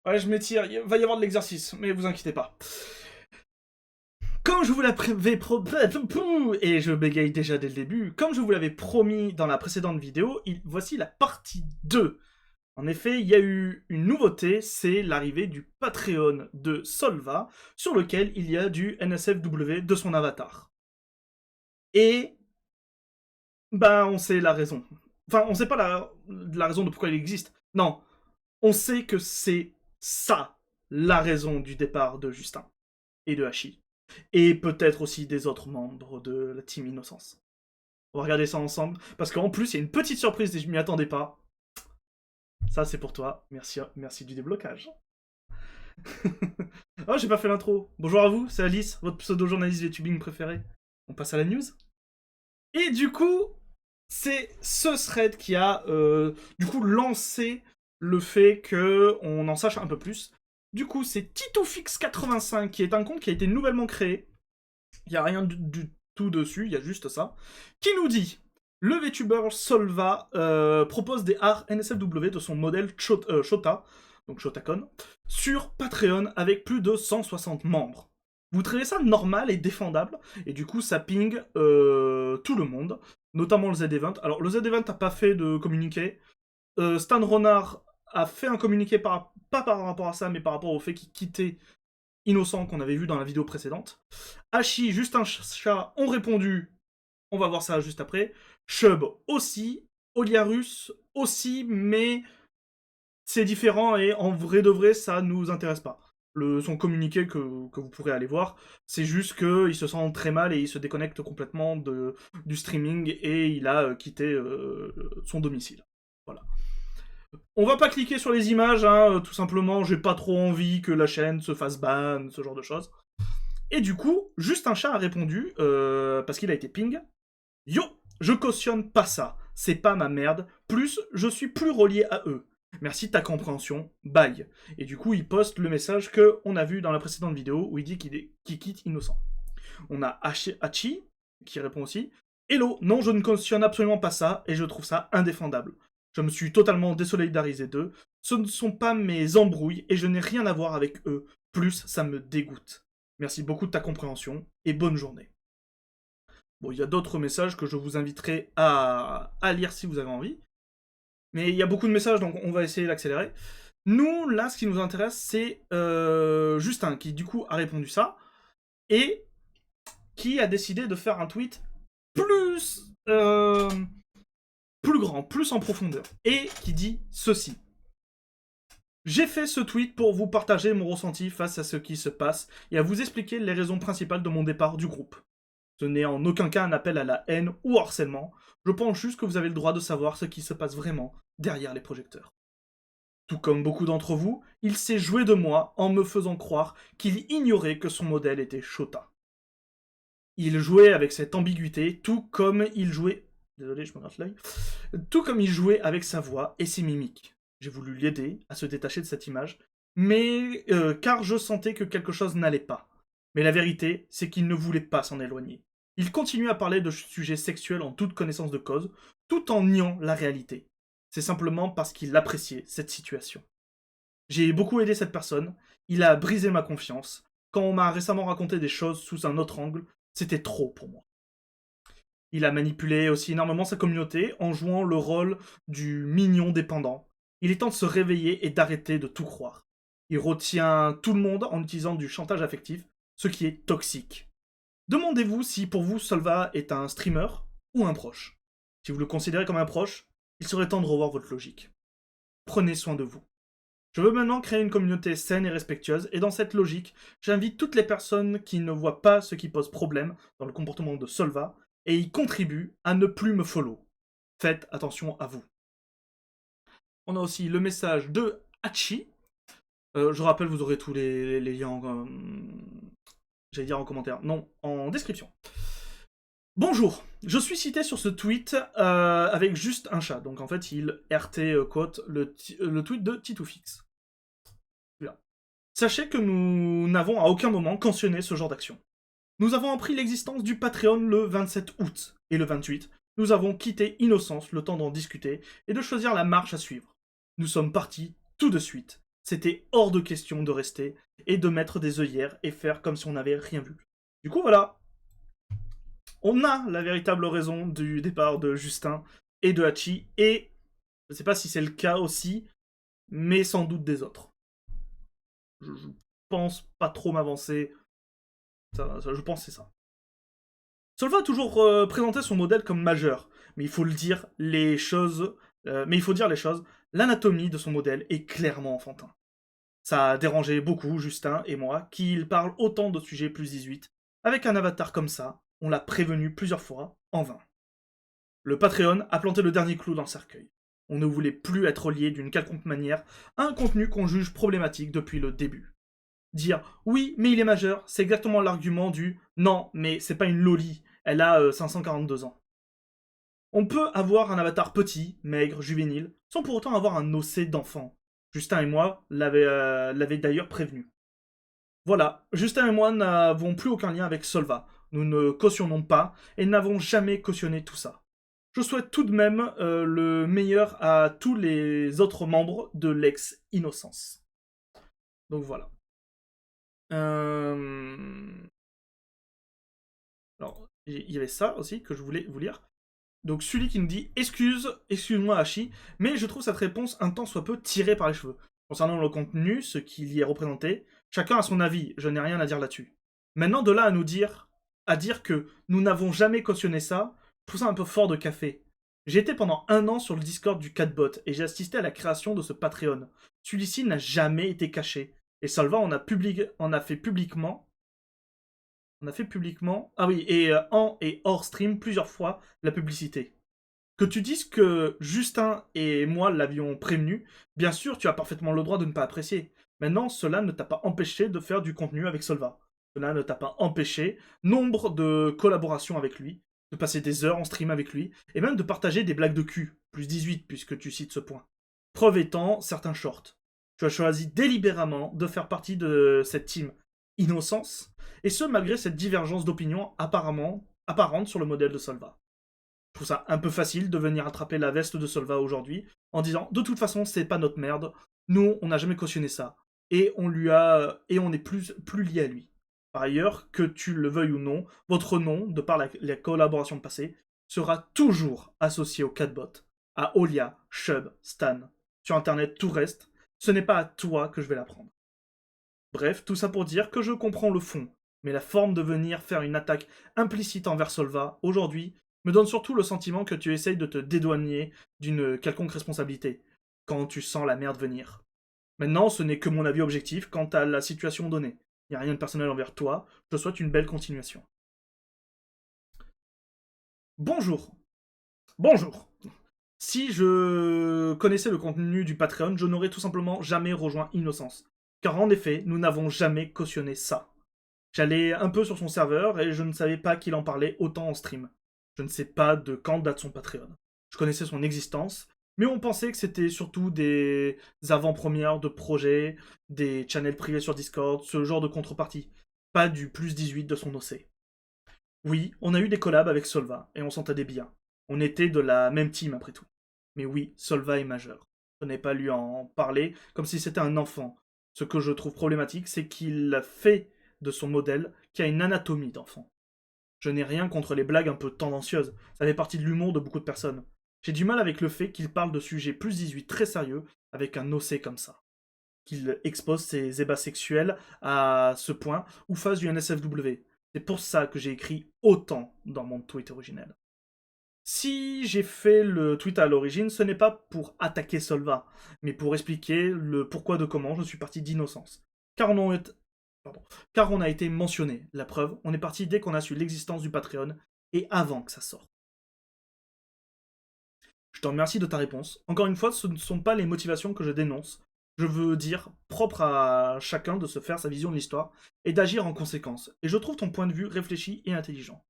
Ouais, je m'étire, il va y avoir de l'exercice, mais vous inquiétez pas. Comme je vous l'avais et je bégaye déjà dès le début, comme je vous l'avais promis dans la précédente vidéo, voici la partie 2. En effet, il y a eu une nouveauté, c'est l'arrivée du Patreon de Solva, sur lequel il y a du NSFW de son avatar. Et, ben, on sait la raison. Enfin, on sait pas la raison de pourquoi il existe. Non, on sait que c'est ça, la raison du départ de Justin et de Hachi. Et peut-être aussi des autres membres de la Team Innocence. On va regarder ça ensemble, parce qu'en plus, il y a une petite surprise et je m'y attendais pas. Ça, c'est pour toi. Merci, merci du déblocage. Oh, j'ai pas fait l'intro. Bonjour à vous, c'est Alice, votre pseudo-journaliste VTubing préféré. On passe à la news. Et du coup, c'est ce thread qui a du coup lancé le fait qu'on en sache un peu plus. Du coup, c'est TitoFix85 qui est un compte qui a été nouvellement créé. Il n'y a rien du tout dessus, il y a juste ça. Qui nous dit: le VTuber Solva propose des arts NSFW de son modèle Shota, donc Shotacon, sur Patreon avec plus de 160 membres. Vous trouvez ça normal et défendable, et du coup ça ping tout le monde, notamment le Z-Event. Alors le Z-Event n'a pas fait de communiqué. Stan Ronard a fait un communiqué pas par rapport à ça, mais par rapport au fait qu'il quittait Innocent qu'on avait vu dans la vidéo précédente. Hachi, Justin Chat ont répondu. On va voir ça juste après. Chub aussi. Oliarus aussi, mais c'est différent et en vrai de vrai, ça nous intéresse pas. Son communiqué que vous pourrez aller voir, c'est juste qu'il se sent très mal et il se déconnecte complètement du streaming et il a quitté son domicile. Voilà. On va pas cliquer sur les images, hein, tout simplement, j'ai pas trop envie que la chaîne se fasse ban, ce genre de choses. Et du coup, juste un chat a répondu, parce qu'il a été ping. Yo, je cautionne pas ça, c'est pas ma merde, plus je suis plus relié à eux. Merci de ta compréhension, bye. Et du coup, il poste le message qu'on a vu dans la précédente vidéo où il dit qu'il quitte Innocent. On a Hachi qui répond aussi: Hello, non, je ne cautionne absolument pas ça et je trouve ça indéfendable. Je me suis totalement désolidarisé d'eux. Ce ne sont pas mes embrouilles et je n'ai rien à voir avec eux. Plus, ça me dégoûte. Merci beaucoup de ta compréhension et bonne journée. Bon, il y a d'autres messages que je vous inviterai à lire si vous avez envie. Mais il y a beaucoup de messages, donc on va essayer d'accélérer. Nous, là, ce qui nous intéresse, c'est Justin, qui du coup a répondu ça, et qui a décidé de faire un tweet plus, plus grand, plus en profondeur, et qui dit ceci. J'ai fait ce tweet pour vous partager mon ressenti face à ce qui se passe et à vous expliquer les raisons principales de mon départ du groupe. Ce n'est en aucun cas un appel à la haine ou harcèlement, je pense juste que vous avez le droit de savoir ce qui se passe vraiment derrière les projecteurs. Tout comme beaucoup d'entre vous, il s'est joué de moi en me faisant croire qu'il ignorait que son modèle était Shota. Il jouait avec cette ambiguïté, tout comme il jouait... Désolé, je me gratte l'œil. Tout comme il jouait avec sa voix et ses mimiques. J'ai voulu l'aider à se détacher de cette image, mais car je sentais que quelque chose n'allait pas. Mais la vérité, c'est qu'il ne voulait pas s'en éloigner. Il continue à parler de sujets sexuels en toute connaissance de cause, tout en niant la réalité. C'est simplement parce qu'il appréciait cette situation. J'ai beaucoup aidé cette personne, il a brisé ma confiance. Quand on m'a récemment raconté des choses sous un autre angle, c'était trop pour moi. Il a manipulé aussi énormément sa communauté en jouant le rôle du mignon dépendant. Il est temps de se réveiller et d'arrêter de tout croire. Il retient tout le monde en utilisant du chantage affectif, ce qui est toxique. Demandez-vous si pour vous Solva est un streamer ou un proche. Si vous le considérez comme un proche, il serait temps de revoir votre logique. Prenez soin de vous. Je veux maintenant créer une communauté saine et respectueuse, et dans cette logique, j'invite toutes les personnes qui ne voient pas ce qui pose problème dans le comportement de Solva, et y contribuent à ne plus me follow. Faites attention à vous. On a aussi le message de Hachi. Je rappelle, vous aurez tous les liens en... j'allais dire en commentaire. Non, en description. Bonjour, je suis cité sur ce tweet avec juste un chat. Donc en fait, il RT quote le tweet de TitoFix. Là. Sachez que nous n'avons à aucun moment cautionné ce genre d'action. Nous avons appris l'existence du Patreon le 27 août, et le 28, nous avons quitté Innocence le temps d'en discuter et de choisir la marche à suivre. Nous sommes partis tout de suite, C'était hors de question de rester et de mettre des œillères et faire comme si on n'avait rien vu. Du coup, voilà, on a la véritable raison du départ de Justin et de Hachi, et je ne sais pas si c'est le cas aussi, mais sans doute des autres. Je pense pas trop m'avancer, je pense que c'est ça. Solva a toujours présenté son modèle comme majeur, mais il faut le dire, mais il faut dire les choses, l'anatomie de son modèle est clairement enfantin. Ça a dérangé beaucoup Justin et moi, qu'il parle autant de sujets plus 18. Avec un avatar comme ça, on l'a prévenu plusieurs fois, en vain. Le Patreon a planté le dernier clou dans le cercueil. On ne voulait plus être lié d'une quelconque manière à un contenu qu'on juge problématique depuis le début. Dire oui, mais il est majeur, c'est exactement l'argument du non, mais c'est pas une loli, elle a 542 ans. On peut avoir un avatar petit, maigre, juvénile, sans pour autant avoir un OC d'enfant. Justin et moi l'avaient d'ailleurs prévenu. Voilà, Justin et moi n'avons plus aucun lien avec Solva. Nous ne cautionnons pas et n'avons jamais cautionné tout ça. Je souhaite tout de même le meilleur à tous les autres membres de l'ex-Innocence. Donc voilà. Alors, il y avait ça aussi que je voulais vous lire. Donc Sully qui nous dit excuse-moi Hachi, mais je trouve cette réponse un tant soit peu tirée par les cheveux. Concernant le contenu, ce qu'il y est représenté, chacun a son avis, je n'ai rien à dire là-dessus. Maintenant, de là à dire que nous n'avons jamais cautionné ça, je trouve ça un peu fort de café. J'ai été pendant 1 an sur le Discord du Catbot et j'ai assisté à la création de ce Patreon. Celui-ci n'a jamais été caché. Et Salva en a fait publiquement ah oui, et en et hors stream plusieurs fois la publicité. Que tu dises que Justin et moi l'avions prévenu, bien sûr, tu as parfaitement le droit de ne pas apprécier. Maintenant, cela ne t'a pas empêché de faire du contenu avec Solva. Cela ne t'a pas empêché nombre de collaborations avec lui, de passer des heures en stream avec lui, et même de partager des blagues de cul, plus 18 puisque tu cites ce point. Preuve étant certains shorts. Tu as choisi délibérément de faire partie de cette team Innocence, et ce malgré cette divergence d'opinion apparente sur le modèle de Solva. Je trouve ça un peu facile de venir attraper la veste de Solva aujourd'hui en disant de toute façon c'est pas notre merde, nous on n'a jamais cautionné ça et on est plus lié à lui. Par ailleurs, que tu le veuilles ou non, votre nom, de par la collaboration passée, sera toujours associé au Catbot, à Olia, Shub, Stan. Sur internet tout reste, ce n'est pas à toi que je vais l'apprendre. Bref, tout ça pour dire que je comprends le fond, mais la forme de venir faire une attaque implicite envers Solva, aujourd'hui, me donne surtout le sentiment que tu essayes de te dédouaner d'une quelconque responsabilité, quand tu sens la merde venir. Maintenant, ce n'est que mon avis objectif quant à la situation donnée. Il n'y a rien de personnel envers toi, je te souhaite une belle continuation. Bonjour. Bonjour. Si je connaissais le contenu du Patreon, je n'aurais tout simplement jamais rejoint Innocence. Car en effet, nous n'avons jamais cautionné ça. J'allais un peu sur son serveur et je ne savais pas qu'il en parlait autant en stream. Je ne sais pas de quand date son Patreon. Je connaissais son existence, mais on pensait que c'était surtout des avant-premières de projets, des channels privés sur Discord, ce genre de contrepartie. Pas du plus 18 de son OC. Oui, on a eu des collabs avec Solva, et on s'entendait bien. On était de la même team après tout. Mais oui, Solva est majeur. Je n'ai pas lui en parler comme si c'était un enfant. Ce que je trouve problématique, c'est qu'il fait de son modèle qui a une anatomie d'enfant. Je n'ai rien contre les blagues un peu tendancieuses, ça fait partie de l'humour de beaucoup de personnes. J'ai du mal avec le fait qu'il parle de sujets plus 18 très sérieux avec un OC comme ça. Qu'il expose ses ébats sexuels à ce point ou fasse du NSFW. C'est pour ça que j'ai écrit autant dans mon tweet originel. Si j'ai fait le tweet à l'origine, ce n'est pas pour attaquer Solva, mais pour expliquer le pourquoi de comment je suis parti d'Innocence. Car on a été mentionné. La preuve, on est parti dès qu'on a su l'existence du Patreon et avant que ça sorte. Je te remercie de ta réponse. Encore une fois, ce ne sont pas les motivations que je dénonce. Je veux dire, propre à chacun de se faire sa vision de l'histoire et d'agir en conséquence. Et je trouve ton point de vue réfléchi et intelligent.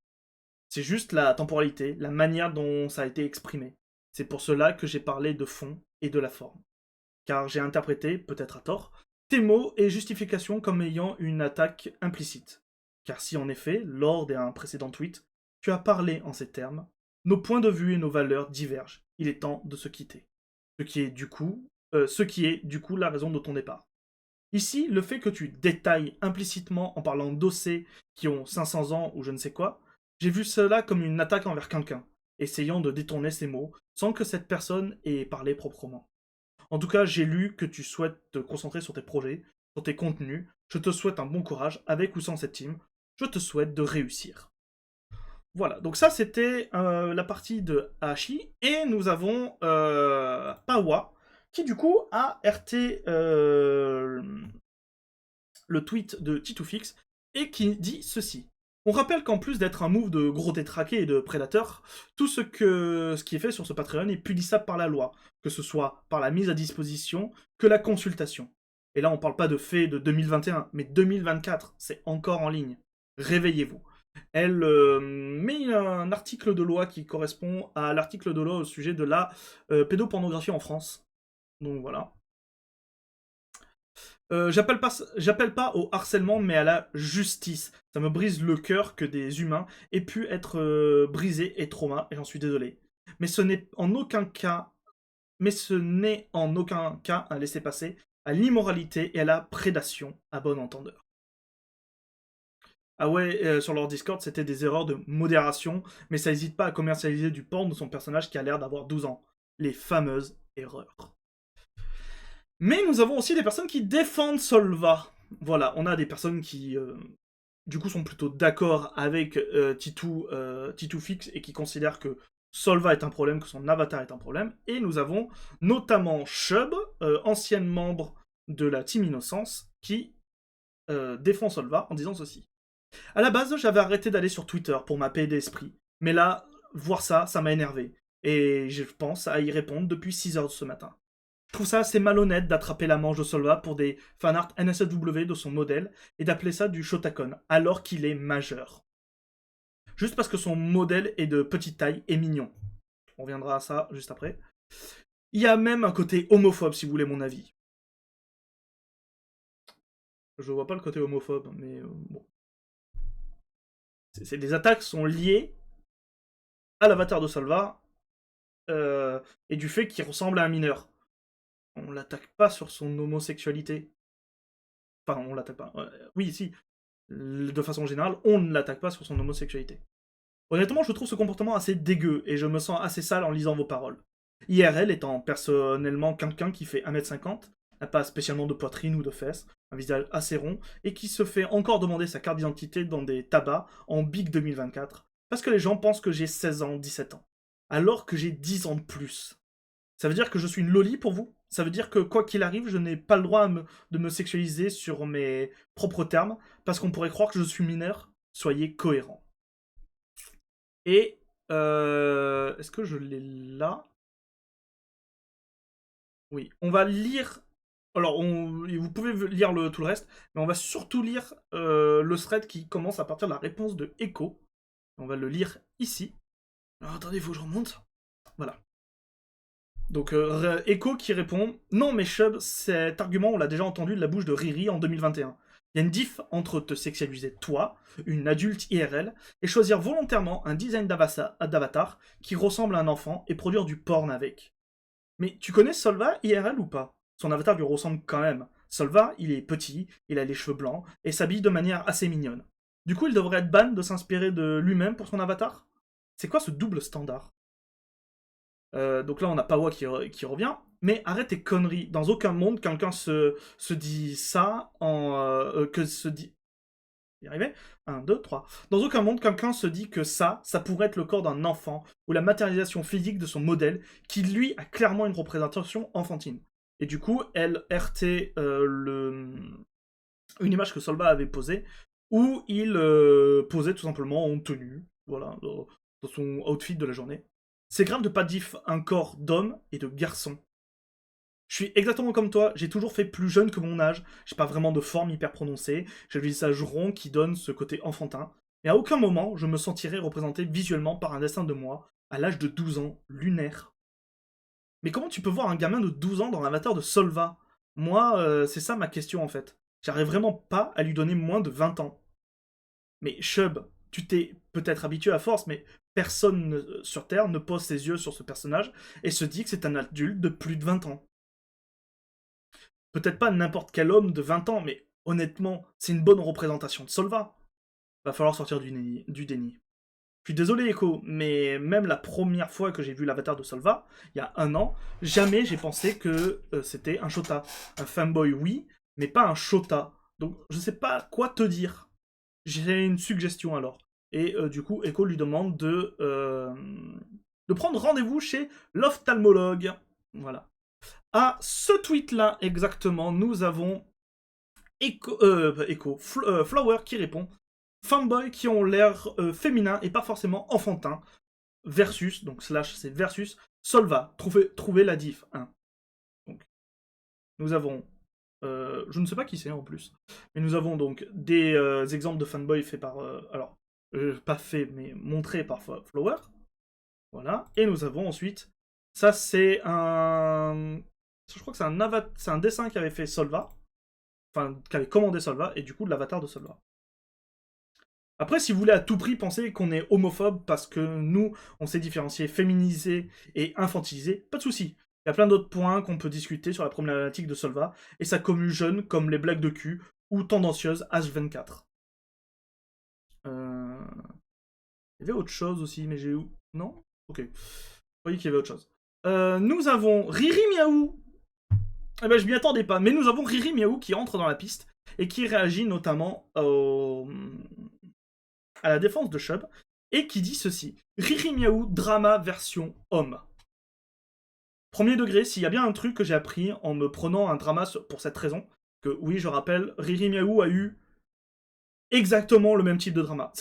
C'est juste la temporalité, la manière dont ça a été exprimé. C'est pour cela que j'ai parlé de fond et de la forme. Car j'ai interprété, peut-être à tort, tes mots et justifications comme ayant une attaque implicite. Car si en effet, lors d'un précédent tweet, tu as parlé en ces termes, nos points de vue et nos valeurs divergent. Il est temps de se quitter. Ce qui est du coup ce qui est du coup la raison de ton départ. Ici, le fait que tu détailles implicitement en parlant d'OC qui ont 500 ans ou je ne sais quoi, j'ai vu cela comme une attaque envers quelqu'un, essayant de détourner ses mots sans que cette personne ait parlé proprement. En tout cas, j'ai lu que tu souhaites te concentrer sur tes projets, sur tes contenus. Je te souhaite un bon courage, avec ou sans cette team. Je te souhaite de réussir. Voilà, donc ça c'était la partie de Hachi. Et nous avons Pawa, qui du coup a RT le tweet de Titoufix, et qui dit ceci. On rappelle qu'en plus d'être un move de gros détraqué et de prédateur, tout ce qui est fait sur ce Patreon est punissable par la loi, que ce soit par la mise à disposition que la consultation. Et là, on parle pas de faits de 2021, mais 2024, c'est encore en ligne. Réveillez-vous. Elle met un article de loi qui correspond à l'article de loi au sujet de la pédopornographie en France. Donc voilà. J'appelle pas au harcèlement, mais à la justice. Ça me brise le cœur que des humains aient pu être brisés et trauma, et j'en suis désolé. Mais ce n'est en aucun cas, un laisser-passer à l'immoralité et à la prédation, à bon entendeur. Ah ouais, sur leur Discord, c'était des erreurs de modération, mais ça n'hésite pas à commercialiser du porn de son personnage qui a l'air d'avoir 12 ans. Les fameuses erreurs. Mais nous avons aussi des personnes qui défendent Solva. Voilà, on a des personnes qui, du coup, sont plutôt d'accord avec Titoufix et qui considèrent que Solva est un problème, que son avatar est un problème. Et nous avons notamment Shub, ancienne membre de la Team Innocence, qui défend Solva en disant ceci. À la base, j'avais arrêté d'aller sur Twitter pour ma paix d'esprit. Mais là, voir ça, ça m'a énervé. Et je pense à y répondre depuis 6 heures ce matin. Je trouve ça assez malhonnête d'attraper la manche de Solva pour des fanarts NSFW de son modèle et d'appeler ça du Shotakon, alors qu'il est majeur. Juste parce que son modèle est de petite taille et mignon. On reviendra à ça juste après. Il y a même un côté homophobe, si vous voulez mon avis. Je vois pas le côté homophobe, mais bon. Les attaques sont liées à l'avatar de Solva et du fait qu'il ressemble à un mineur. On l'attaque pas sur son homosexualité. Enfin, on l'attaque pas. Oui, si. De façon générale, on ne l'attaque pas sur son homosexualité. Honnêtement, je trouve ce comportement assez dégueu et je me sens assez sale en lisant vos paroles. IRL étant personnellement quelqu'un qui fait 1m50, n'a pas spécialement de poitrine ou de fesses, un visage assez rond, et qui se fait encore demander sa carte d'identité dans des tabacs en Big 2024, parce que les gens pensent que j'ai 16 ans, 17 ans, alors que j'ai 10 ans de plus. Ça veut dire que je suis une loli pour vous? Ça veut dire que quoi qu'il arrive, je n'ai pas le droit de me sexualiser sur mes propres termes, parce qu'on pourrait croire que je suis mineur? Soyez cohérents. Et est-ce que je l'ai là? Oui, on va lire. Alors, vous pouvez lire tout le reste, mais on va surtout lire le thread qui commence à partir de la réponse de Echo. On va le lire ici. Alors, attendez, il faut que je remonte. Voilà. Donc, Echo qui répond: Non, mais Chub, cet argument, on l'a déjà entendu de la bouche de Riri en 2021. Il y a une diff entre te sexualiser toi, une adulte IRL, et choisir volontairement un design d'avatar qui ressemble à un enfant et produire du porn avec. Mais tu connais Solva IRL ou pas? Son avatar lui ressemble quand même. Solva, il est petit, il a les cheveux blancs, et s'habille de manière assez mignonne. Du coup, il devrait être ban de s'inspirer de lui-même pour son avatar? C'est quoi ce double standard? Donc là, on a Pawa qui revient. Mais arrête tes conneries. Dans aucun monde, quelqu'un se dit ça que se dit... Y arriver 1, 2, 3. Dans aucun monde, quelqu'un se dit que ça pourrait être le corps d'un enfant ou la matérialisation physique de son modèle qui, lui, a clairement une représentation enfantine. Et du coup, elle RT une image que Solva avait posée où il posait tout simplement en tenue, voilà, dans son outfit de la journée. C'est grave de pas diff un corps d'homme et de garçon. Je suis exactement comme toi, j'ai toujours fait plus jeune que mon âge, j'ai pas vraiment de forme hyper prononcée, j'ai le visage rond qui donne ce côté enfantin, et à aucun moment je me sentirais représenté visuellement par un dessin de moi, à l'âge de 12 ans, lunaire. Mais comment tu peux voir un gamin de 12 ans dans l'avatar de Solva? Moi, c'est ça ma question en fait. J'arrive vraiment pas à lui donner moins de 20 ans. Mais Shub, tu t'es peut-être habitué à force, mais personne sur Terre ne pose ses yeux sur ce personnage et se dit que c'est un adulte de plus de 20 ans. peut-être pas n'importe quel homme de 20 ans, mais honnêtement, c'est une bonne représentation de Solva. Va falloir sortir du déni. Je suis désolé, Echo, mais même la première fois que j'ai vu l'avatar de Solva, il y a 1 an, jamais j'ai pensé que c'était un Shota. Un fanboy, oui, mais pas un Shota. Donc, je sais pas quoi te dire. J'ai une suggestion alors. Et du coup, Echo lui demande de prendre rendez-vous chez l'ophtalmologue. Voilà. À ce tweet-là, exactement, nous avons Flower qui répond fanboys qui ont l'air féminin et pas forcément enfantin, versus, donc slash c'est versus, Solva, trouver la diff 1. Donc, nous avons, je ne sais pas qui c'est en plus, mais nous avons donc des exemples de fanboys faits par, alors, pas faits, mais montrés par Flower, voilà, et nous avons ensuite, ça c'est un, je crois que c'est un dessin qu'avait fait Solva, enfin, qu'avait commandé Solva, et du coup de l'avatar de Solva. Après, si vous voulez à tout prix penser qu'on est homophobe parce que nous, on s'est différencié féminisé et infantilisé, pas de souci. Il y a plein d'autres points qu'on peut discuter sur la problématique de Solva et sa commu jeune, comme les blagues de cul ou tendancieuses H24. Euh... Il y avait autre chose aussi, mais j'ai où? Non? Ok. Je croyais qu'il y avait autre chose. Nous avons Riri Miaou. Eh ben, je m'y attendais pas, mais nous avons Riri Miaou qui entre dans la piste et qui réagit notamment à la défense de Chubb, et qui dit ceci. Riri Miaou, drama version homme. Premier degré, s'il y a bien un truc que j'ai appris en me prenant un drama pour cette raison, que oui, je rappelle, Riri Miaou a eu exactement le même type de drama.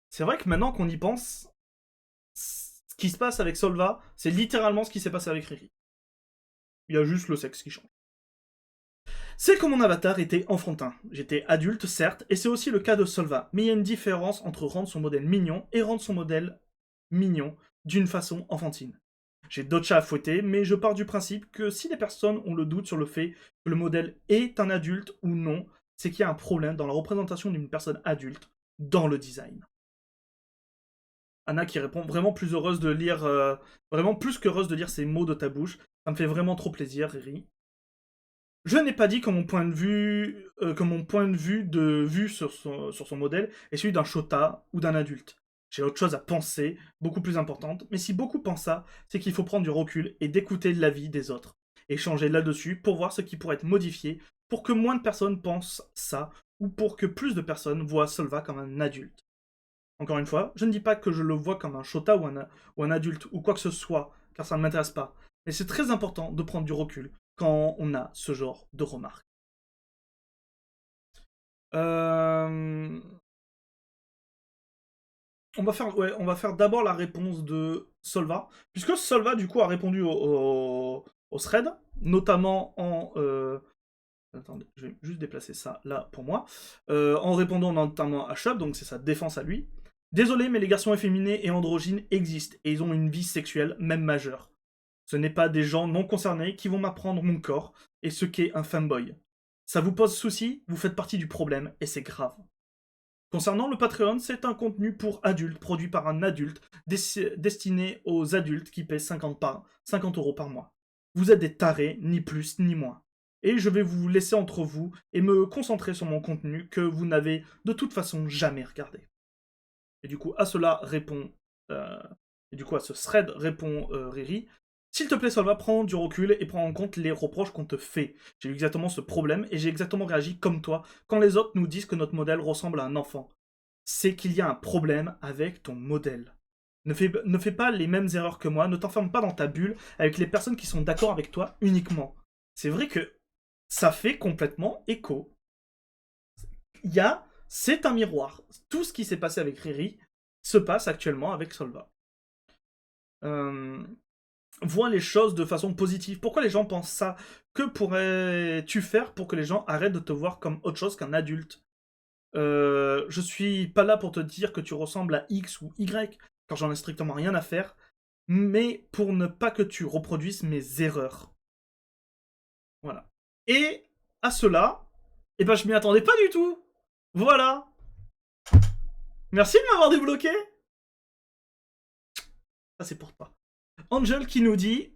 C'est vrai que maintenant qu'on y pense, ce qui se passe avec Solva, c'est littéralement ce qui s'est passé avec Riri. Il y a juste le sexe qui change. C'est que mon avatar était enfantin. J'étais adulte, certes, et c'est aussi le cas de Solva, mais il y a une différence entre rendre son modèle mignon et rendre son modèle mignon d'une façon enfantine. J'ai d'autres chats à fouetter, mais je pars du principe que si les personnes ont le doute sur le fait que le modèle est un adulte ou non, c'est qu'il y a un problème dans la représentation d'une personne adulte dans le design. Anna qui répond vraiment plus heureuse de lire, vraiment plus qu'heureuse de lire ces mots de ta bouche. Ça me fait vraiment trop plaisir, Riri. Je n'ai pas dit que mon point de vue sur son modèle est celui d'un Shota ou d'un adulte. J'ai autre chose à penser, beaucoup plus importante, mais si beaucoup pensent ça, c'est qu'il faut prendre du recul et d'écouter l'avis des autres. Échanger là-dessus pour voir ce qui pourrait être modifié pour que moins de personnes pensent ça ou pour que plus de personnes voient Solva comme un adulte. Encore une fois, je ne dis pas que je le vois comme un Shota ou un adulte ou quoi que ce soit, car ça ne m'intéresse pas. Mais c'est très important de prendre du recul quand on a ce genre de remarques. On va faire d'abord la réponse de Solva, puisque Solva du coup a répondu au thread, notamment en... Attendez, je vais juste déplacer ça là pour moi. En répondant notamment à Chubb, donc c'est sa défense à lui. Désolé, mais les garçons efféminés et androgynes existent, et ils ont une vie sexuelle, même majeure. Ce n'est pas des gens non concernés qui vont m'apprendre mon corps et ce qu'est un fanboy. Ça vous pose souci, vous faites partie du problème, et c'est grave. Concernant le Patreon, c'est un contenu pour adultes, produit par un adulte, destiné aux adultes qui paient 50 € par mois. Vous êtes des tarés, ni plus ni moins. Et je vais vous laisser entre vous et me concentrer sur mon contenu que vous n'avez de toute façon jamais regardé. Et du coup, à cela répond... et du coup, à ce thread répond Riri. S'il te plaît, Solva, prends du recul et prends en compte les reproches qu'on te fait. J'ai eu exactement ce problème et j'ai exactement réagi comme toi quand les autres nous disent que notre modèle ressemble à un enfant. C'est qu'il y a un problème avec ton modèle. Ne fais pas les mêmes erreurs que moi, ne t'enferme pas dans ta bulle avec les personnes qui sont d'accord avec toi uniquement. C'est vrai que ça fait complètement écho. C'est un miroir. Tout ce qui s'est passé avec Riri se passe actuellement avec Solva. Vois les choses de façon positive. Pourquoi les gens pensent ça? Que pourrais-tu faire pour que les gens arrêtent de te voir comme autre chose qu'un adulte? Je suis pas là pour te dire que tu ressembles à X ou Y, car j'en ai strictement rien à faire, mais pour ne pas que tu reproduises mes erreurs. Voilà. Et à cela, eh ben je m'y attendais pas du tout. Voilà. Merci de m'avoir débloqué. Ça c'est pour toi. Angel qui nous dit: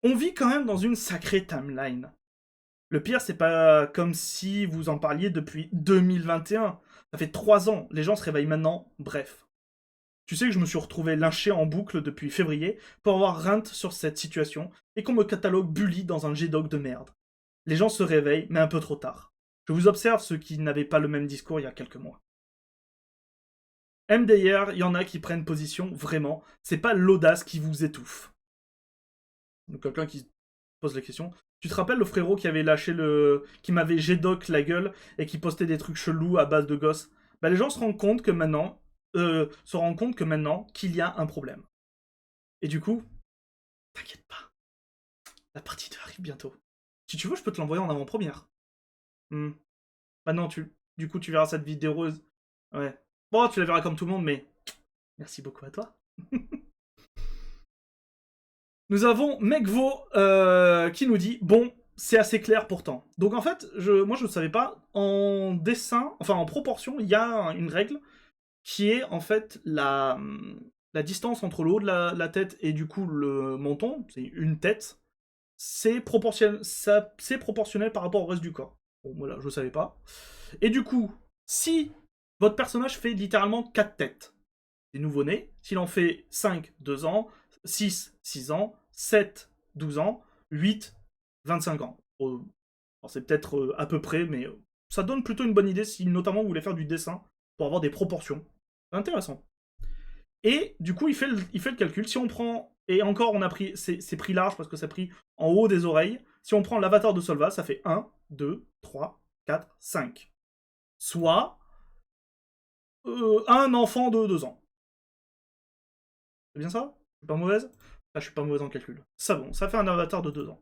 on vit quand même dans une sacrée timeline. Le pire, c'est pas comme si vous en parliez depuis 2021. Ça fait 3 ans, les gens se réveillent maintenant, bref. Tu sais que je me suis retrouvé lynché en boucle depuis février pour avoir rint sur cette situation et qu'on me catalogue bully dans un G-Dog de merde. Les gens se réveillent, mais un peu trop tard. Je vous observe ceux qui n'avaient pas le même discours il y a quelques mois. MDR, il y en a qui prennent position, vraiment. C'est pas l'audace qui vous étouffe. Donc quelqu'un qui pose la question. Tu te rappelles le frérot qui avait lâché le... qui m'avait G-Doc la gueule et qui postait des trucs chelous à base de gosses. Bah les gens se rendent compte que maintenant... qu'il y a un problème. Et du coup, t'inquiète pas. La partie 2 arrive bientôt. Si tu veux, je peux te l'envoyer en avant-première. Bah non, du coup, tu verras cette vidéo. Ouais. Bon, tu la verras comme tout le monde, mais merci beaucoup à toi. Nous avons Megvo qui nous dit bon, c'est assez clair pourtant. Donc en fait, moi je ne savais pas. En dessin, enfin en proportion, il y a une règle qui est en fait la distance entre le haut de la tête et du coup le menton, c'est une tête, c'est proportionnel par rapport au reste du corps. Bon voilà, je savais pas. Et du coup, si votre personnage fait littéralement 4 têtes, des nouveau-nés, s'il en fait 5, 2 ans, 6, 6 ans, 7, 12 ans, 8, 25 ans. C'est peut-être à peu près, mais ça donne plutôt une bonne idée si notamment vous voulez faire du dessin pour avoir des proportions. C'est intéressant. Et du coup, il fait le calcul. Si on prend, et encore, on a pris, c'est pris large parce que ça pris en haut des oreilles. Si on prend l'avatar de Solva, ça fait 1, 2, 3, 4, 5. Soit un enfant de 2 ans. C'est bien ça? Je suis pas mauvaise? Ah, je suis pas mauvaise en calcul. Ça bon, ça fait un avatar de 2 ans.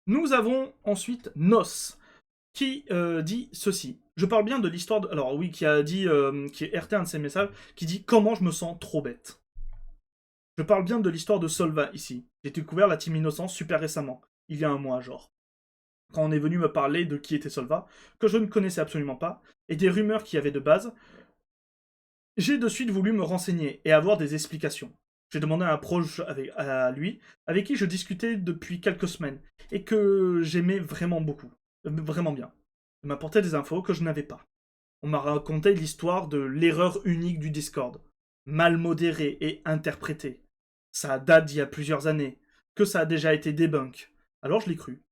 Nous avons ensuite Nos, qui dit ceci. Je parle bien de l'histoire de... Alors oui, qui a dit... qui est RT un de ses messages, qui dit « Comment je me sens trop bête ». Je parle bien de l'histoire de Solva, ici. J'ai découvert la Team Innocence super récemment. Il y a un mois, genre. Quand on est venu me parler de qui était Solva, que je ne connaissais absolument pas, et des rumeurs qu'il y avait de base, j'ai de suite voulu me renseigner et avoir des explications. J'ai demandé à un proche à lui, avec qui je discutais depuis quelques semaines, et que j'aimais vraiment beaucoup, vraiment bien. Il m'apportait des infos que je n'avais pas. On m'a raconté l'histoire de l'erreur unique du Discord, mal modérée et interprétée. Ça date d'il y a plusieurs années, que ça a déjà été débunk. Alors je l'ai cru.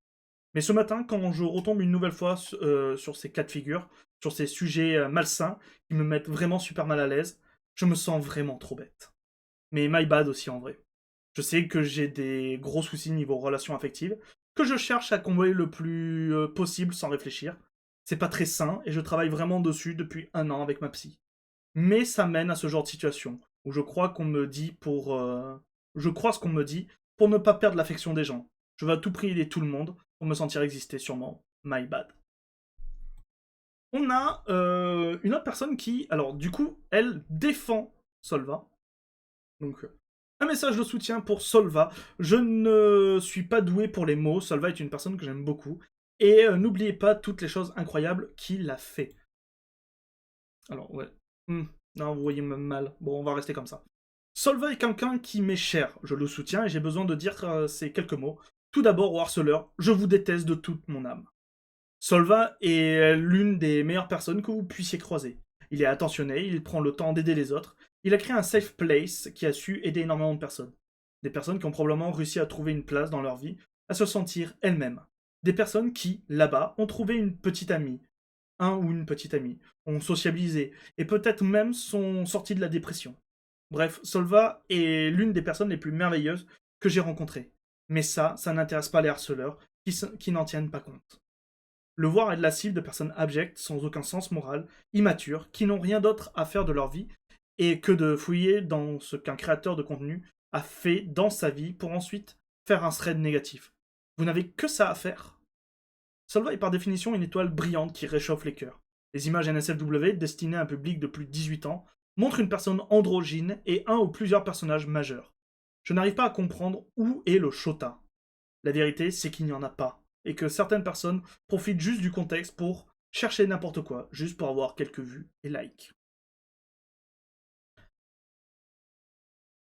Mais ce matin, quand je retombe une nouvelle fois sur ces cas de figure, sur ces sujets malsains qui me mettent vraiment super mal à l'aise, je me sens vraiment trop bête. Mais my bad aussi en vrai. Je sais que j'ai des gros soucis niveau relations affectives, que je cherche à combler le plus possible sans réfléchir. C'est pas très sain et je travaille vraiment dessus depuis 1 an avec ma psy. Mais ça mène à ce genre de situation où je crois qu'on me dit je crois ce qu'on me dit pour ne pas perdre l'affection des gens. Je veux à tout prix aider tout le monde pour me sentir exister sûrement. My bad. On a une autre personne qui, alors du coup, elle défend Solva. Donc, un message de soutien pour Solva. Je ne suis pas doué pour les mots. Solva est une personne que j'aime beaucoup. Et n'oubliez pas toutes les choses incroyables qu'il a fait. Alors, ouais. Non, vous voyez même mal. Bon, on va rester comme ça. Solva est quelqu'un qui m'est cher. Je le soutiens et j'ai besoin de dire ces quelques mots. Tout d'abord, au harceleur, je vous déteste de toute mon âme. Solva est l'une des meilleures personnes que vous puissiez croiser. Il est attentionné, il prend le temps d'aider les autres. Il a créé un safe place qui a su aider énormément de personnes. Des personnes qui ont probablement réussi à trouver une place dans leur vie, à se sentir elles-mêmes. Des personnes qui, là-bas, ont trouvé une petite amie, un ou une petite amie, ont sociabilisé, et peut-être même sont sortis de la dépression. Bref, Solva est l'une des personnes les plus merveilleuses que j'ai rencontrées. Mais ça n'intéresse pas les harceleurs qui n'en tiennent pas compte. Le voir est de la cible de personnes abjectes, sans aucun sens moral, immatures, qui n'ont rien d'autre à faire de leur vie, et que de fouiller dans ce qu'un créateur de contenu a fait dans sa vie pour ensuite faire un thread négatif. Vous n'avez que ça à faire. Solva est par définition une étoile brillante qui réchauffe les cœurs. Les images NSFW, destinées à un public de plus de 18 ans, montrent une personne androgyne et un ou plusieurs personnages majeurs. Je n'arrive pas à comprendre où est le Shota. La vérité, c'est qu'il n'y en a pas, et que certaines personnes profitent juste du contexte pour chercher n'importe quoi, juste pour avoir quelques vues et likes.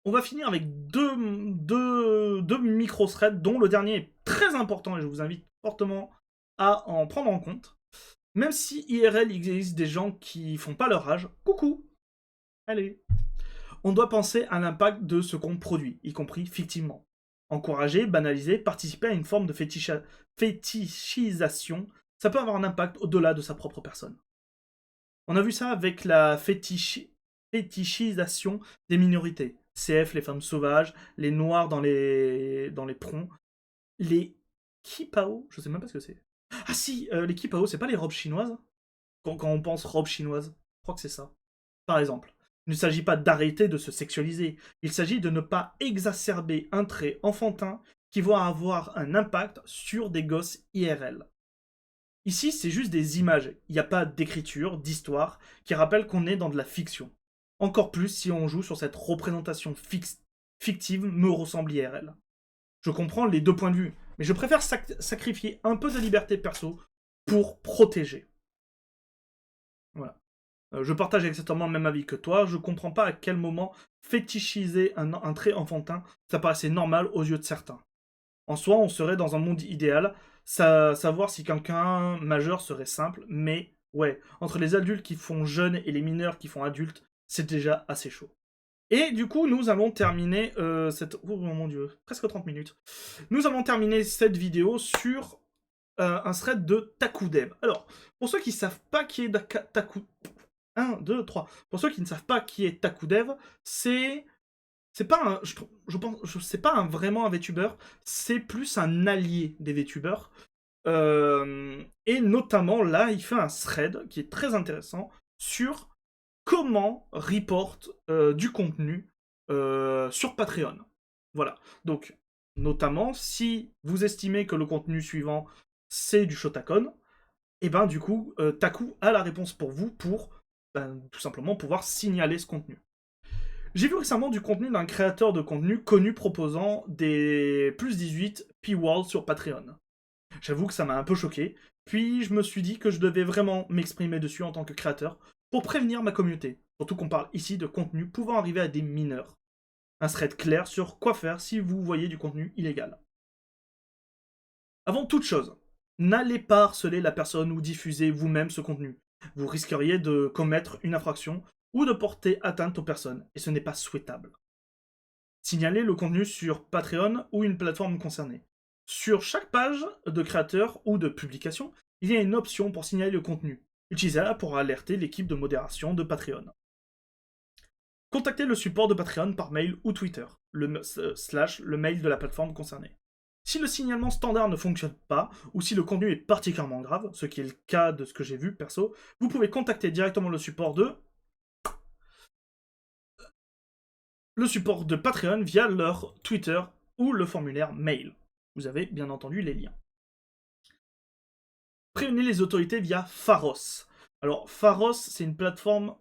on va finir avec deux micro-threads, dont le dernier est très important et je vous invite fortement à en prendre en compte. Même si IRL, il existe des gens qui font pas leur âge, coucou, allez. On doit penser à l'impact de ce qu'on produit, y compris fictivement. Encourager, banaliser, participer à une forme de fétichisation, ça peut avoir un impact au-delà de sa propre personne. On a vu ça avec la fétichisation des minorités. CF, les femmes sauvages, les noirs dans les prongs, les kipao, je sais même pas ce que c'est. Ah si, les kipao, c'est pas les robes chinoises quand on pense robes chinoises, je crois que c'est ça. Par exemple, il ne s'agit pas d'arrêter de se sexualiser, il s'agit de ne pas exacerber un trait enfantin qui va avoir un impact sur des gosses IRL. Ici, c'est juste des images, il n'y a pas d'écriture, d'histoire, qui rappelle qu'on est dans de la fiction. Encore plus si on joue sur cette représentation fictive me ressemble IRL. Je comprends les deux points de vue, mais je préfère sacrifier un peu de liberté perso pour protéger. Voilà. Je partage exactement le même avis que toi, je comprends pas à quel moment fétichiser un trait enfantin, ça paraissait normal aux yeux de certains. En soi, on serait dans un monde idéal, savoir si quelqu'un majeur serait simple, mais ouais, entre les adultes qui font jeunes et les mineurs qui font adultes, c'est déjà assez chaud. Et du coup, nous allons terminer cette... Oh mon dieu, presque 30 minutes. Nous allons terminer cette vidéo sur un thread de TakuDev. Alors, pour ceux qui ne savent pas qui est Taku... 1, 2, 3. Pour ceux qui ne savent pas qui est TakuDev, c'est pas un, c'est pas vraiment un VTuber, c'est plus un allié des VTubers. Et notamment, là, il fait un thread qui est très intéressant sur comment report du contenu sur Patreon. Voilà. Donc, notamment, si vous estimez que le contenu suivant, c'est du Shotacon, et ben du coup, Taku a la réponse pour vous pour tout simplement pouvoir signaler ce contenu. J'ai vu récemment du contenu d'un créateur de contenu connu proposant des plus 18 P-World sur Patreon. J'avoue que ça m'a un peu choqué, puis je me suis dit que je devais vraiment m'exprimer dessus en tant que créateur pour prévenir ma communauté, surtout qu'on parle ici de contenu pouvant arriver à des mineurs. Un thread clair sur quoi faire si vous voyez du contenu illégal. Avant toute chose, n'allez pas harceler la personne ou diffuser vous-même ce contenu. Vous risqueriez de commettre une infraction ou de porter atteinte aux personnes, et ce n'est pas souhaitable. Signalez le contenu sur Patreon ou une plateforme concernée. Sur chaque page de créateur ou de publication, il y a une option pour signaler le contenu. Utilisez-la pour alerter l'équipe de modération de Patreon. Contactez le support de Patreon par mail ou Twitter, le mail de la plateforme concernée. Si le signalement standard ne fonctionne pas, ou si le contenu est particulièrement grave, ce qui est le cas de ce que j'ai vu perso, vous pouvez contacter directement le support de Patreon via leur Twitter ou le formulaire mail. Vous avez bien entendu les liens. Prévenez les autorités via Pharos. Alors Pharos, c'est une plateforme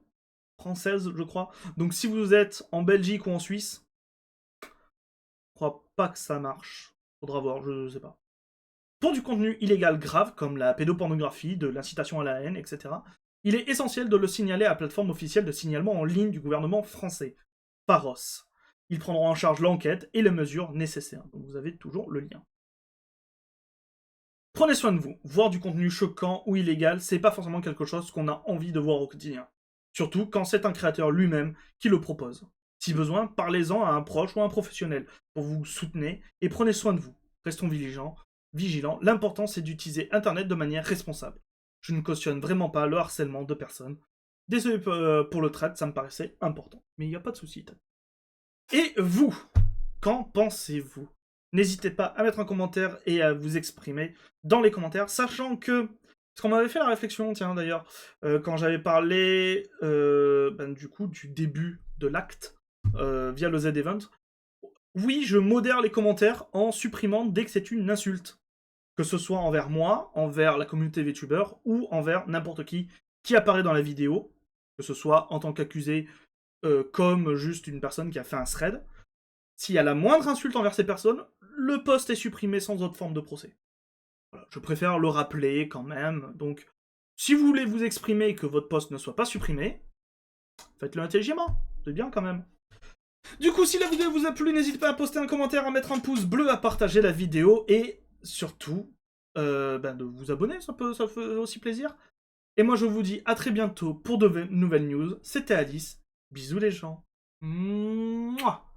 française, je crois. Donc si vous êtes en Belgique ou en Suisse, je crois pas que ça marche. Faudra voir, je sais pas. Pour du contenu illégal grave, comme la pédopornographie, de l'incitation à la haine, etc., il est essentiel de le signaler à la plateforme officielle de signalement en ligne du gouvernement français, Pharos. Ils prendront en charge l'enquête et les mesures nécessaires. Donc vous avez toujours le lien. Prenez soin de vous. Voir du contenu choquant ou illégal, c'est pas forcément quelque chose qu'on a envie de voir au quotidien. Surtout quand c'est un créateur lui-même qui le propose. Si besoin, parlez-en à un proche ou à un professionnel pour vous soutenir et prenez soin de vous. Restons vigilants. L'important c'est d'utiliser Internet de manière responsable. Je ne cautionne vraiment pas le harcèlement de personnes. Désolé pour le thread, ça me paraissait important. Mais il n'y a pas de souci. Et vous, qu'en pensez-vous? N'hésitez pas à mettre un commentaire et à vous exprimer dans les commentaires, sachant que... Parce qu'on m'avait fait la réflexion, tiens d'ailleurs, quand j'avais parlé du coup du début de l'acte via le Z-Event. Oui, je modère les commentaires en supprimant dès que c'est une insulte. Que ce soit envers moi, envers la communauté VTuber, ou envers n'importe qui apparaît dans la vidéo, que ce soit en tant qu'accusé, comme juste une personne qui a fait un thread. S'il y a la moindre insulte envers ces personnes, le post est supprimé sans autre forme de procès. Voilà, je préfère le rappeler quand même. Donc, si vous voulez vous exprimer et que votre post ne soit pas supprimé, faites-le intelligemment. C'est bien quand même. Du coup, si la vidéo vous a plu, n'hésitez pas à poster un commentaire, à mettre un pouce bleu, à partager la vidéo et surtout de vous abonner, ça fait aussi plaisir. Et moi, je vous dis à très bientôt pour de nouvelles news. C'était Alice. Bisous les gens. Mouah.